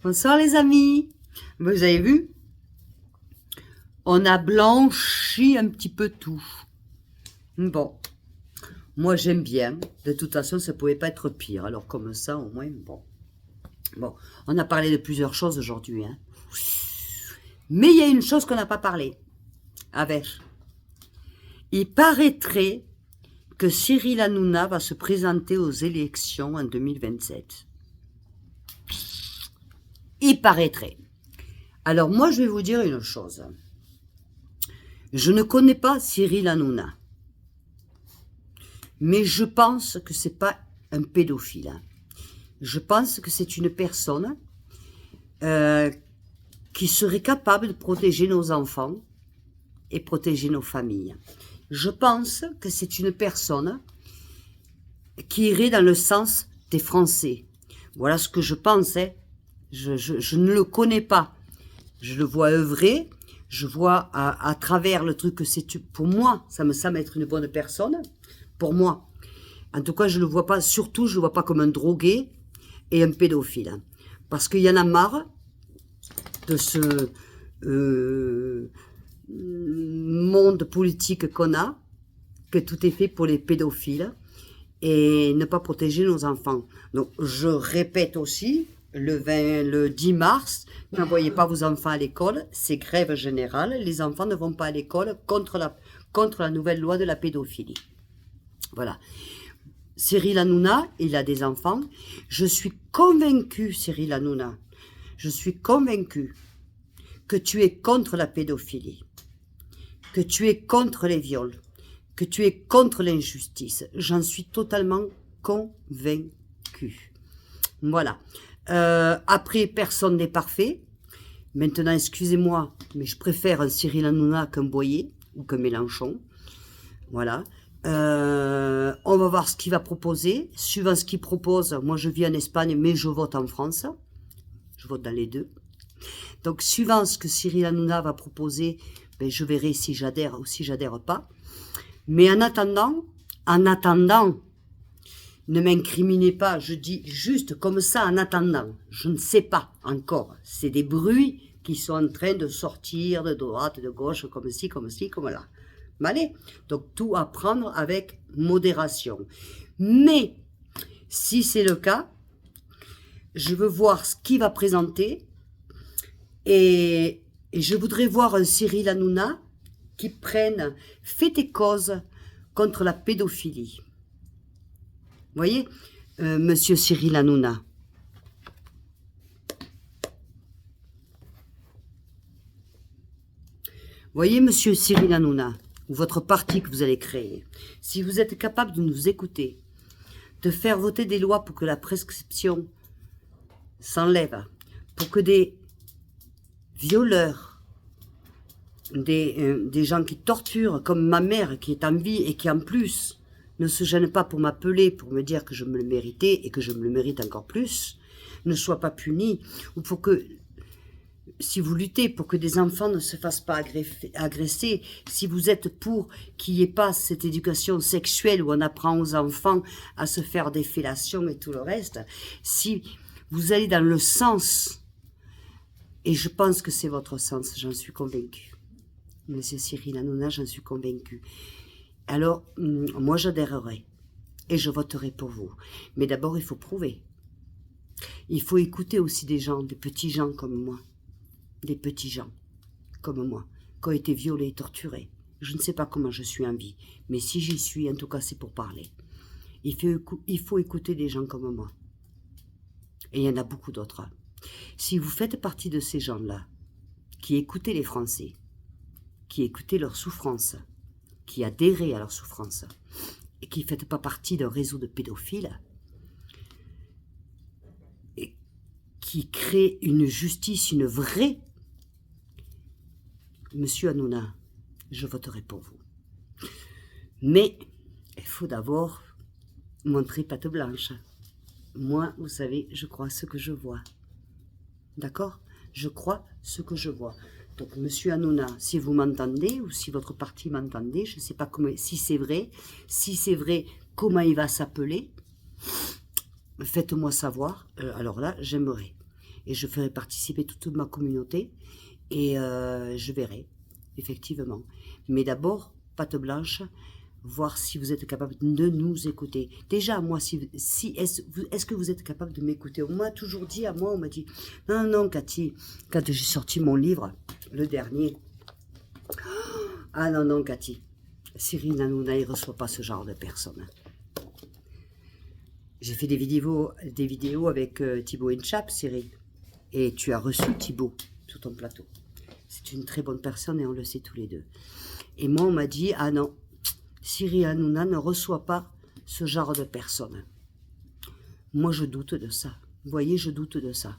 Bonsoir les amis. Vous avez vu? On a blanchi un petit peu tout. Bon, moi j'aime bien. De toute façon, ça pouvait pas être pire. Alors comme ça, au moins, bon. Bon, on a parlé de plusieurs choses aujourd'hui. Hein. Mais il y a une chose qu'on n'a pas parlé. Avec. Il paraîtrait que Cyril Hanouna va se présenter aux élections en 2027. Il paraîtrait. Alors moi, je vais vous dire une chose. Je ne connais pas Cyril Hanouna. Mais je pense que c'est pas un pédophile. Je pense que c'est une personne qui serait capable de protéger nos enfants et protéger nos familles. Je pense que c'est une personne qui irait dans le sens des Français. Voilà ce que je pense. Hein. Je ne le connais pas. Je le vois œuvrer. Je vois à travers le truc que c'est... Pour moi, ça me semble être une bonne personne. Pour moi. En tout cas, je ne le vois pas... Surtout, je ne le vois pas comme un drogué et un pédophile. Parce qu'il y en a marre de ce monde politique qu'on a, que tout est fait pour les pédophiles et ne pas protéger nos enfants. Donc, je répète aussi, le 10 mars, n'envoyez pas vos enfants à l'école, c'est grève générale, les enfants ne vont pas à l'école contre la nouvelle loi de la pédophilie. Voilà. Cyril Hanouna, il a des enfants. Je suis convaincue, Cyril Hanouna, je suis convaincue que tu es contre la pédophilie, que tu es contre les viols, que tu es contre l'injustice. J'en suis totalement convaincue. Voilà. Après, personne n'est parfait. Maintenant, excusez-moi, mais je préfère un Cyril Hanouna qu'un Boyer ou qu'un Mélenchon. Voilà. On va voir ce qu'il va proposer. Suivant ce qu'il propose, moi je vis en Espagne, mais je vote en France. Je vote dans les deux. Donc, suivant ce que Cyril Hanouna va proposer, ben, je verrai si j'adhère ou si j'adhère pas. Mais en attendant, ne m'incriminez pas, je dis juste comme ça, en attendant. Je ne sais pas encore. C'est des bruits qui sont en train de sortir de droite, de gauche, comme ci, comme là. Allez, donc tout à prendre avec modération. Mais, si c'est le cas, je veux voir ce qu'il va présenter et je voudrais voir un Cyril Hanouna qui prenne fait et cause contre la pédophilie. Vous voyez, monsieur Cyril Hanouna. Voyez, monsieur Cyril Hanouna, ou votre parti que vous allez créer, si vous êtes capable de nous écouter, de faire voter des lois pour que la prescription s'enlève, pour que des violeurs, des gens qui torturent, comme ma mère qui est en vie et qui en plus ne se gêne pas pour m'appeler, pour me dire que je me le méritais et que je me le mérite encore plus, ne soient pas punis, ou pour que, si vous luttez pour que des enfants ne se fassent pas agresser, si vous êtes pour qu'il n'y ait pas cette éducation sexuelle où on apprend aux enfants à se faire des fellations et tout le reste, si vous allez dans le sens, et je pense que c'est votre sens, j'en suis convaincue. Monsieur Cyril Hanouna, j'en suis convaincue. Alors, moi j'adhérerai et je voterai pour vous. Mais d'abord, il faut prouver. Il faut écouter aussi des gens, des petits gens comme moi. Des petits gens comme moi, qui ont été violés et torturés. Je ne sais pas comment je suis en vie, mais si j'y suis, en tout cas, c'est pour parler. Il faut écouter des gens comme moi. Et il y en a beaucoup d'autres. Si vous faites partie de ces gens-là, qui écoutez les Français, qui écoutez leurs souffrances, qui adhérez à leurs souffrances, et qui ne faites pas partie d'un réseau de pédophiles, et qui crée une justice, une vraie, monsieur Hanouna, je voterai pour vous. Mais il faut d'abord montrer patte blanche. Moi, vous savez, je crois ce que je vois. D'accord? Je crois ce que je vois. Donc, monsieur Hanouna, si vous m'entendez, ou si votre parti m'entendez, je ne sais pas comment, si c'est vrai, comment il va s'appeler, faites-moi savoir. Alors là, j'aimerais. et je ferai participer toute ma communauté, et je verrai, effectivement. Mais d'abord, patte blanche, voir si vous êtes capable de nous écouter. Déjà, moi, est-ce que vous êtes capable de m'écouter? On m'a toujours dit, on m'a dit, non, non, Cathy, quand j'ai sorti mon livre, le dernier, ah non, non, Cathy, Cyril Hanouna, il ne reçoit pas ce genre de personne. J'ai fait des vidéos avec Thibaut Inchap, Cyril, et tu as reçu Thibaut sur ton plateau. C'est une très bonne personne et on le sait tous les deux. Et moi, on m'a dit, ah non, Cyril Hanouna ne reçoit pas ce genre de personne. Moi, je doute de ça. Vous voyez, je doute de ça.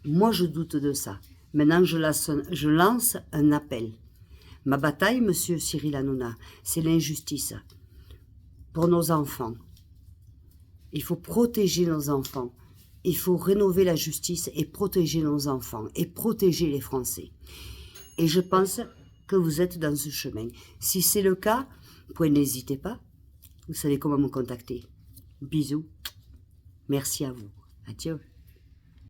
Moi, je doute de ça. Maintenant, je lance un appel. Ma bataille, monsieur Cyril Hanouna, c'est l'injustice pour nos enfants. Il faut protéger nos enfants. Il faut rénover la justice et protéger nos enfants et protéger les Français. Et je pense que vous êtes dans ce chemin. Si c'est le cas, vous pouvez n'hésitez pas. Vous savez comment me contacter. Bisous. Merci à vous. Adieu.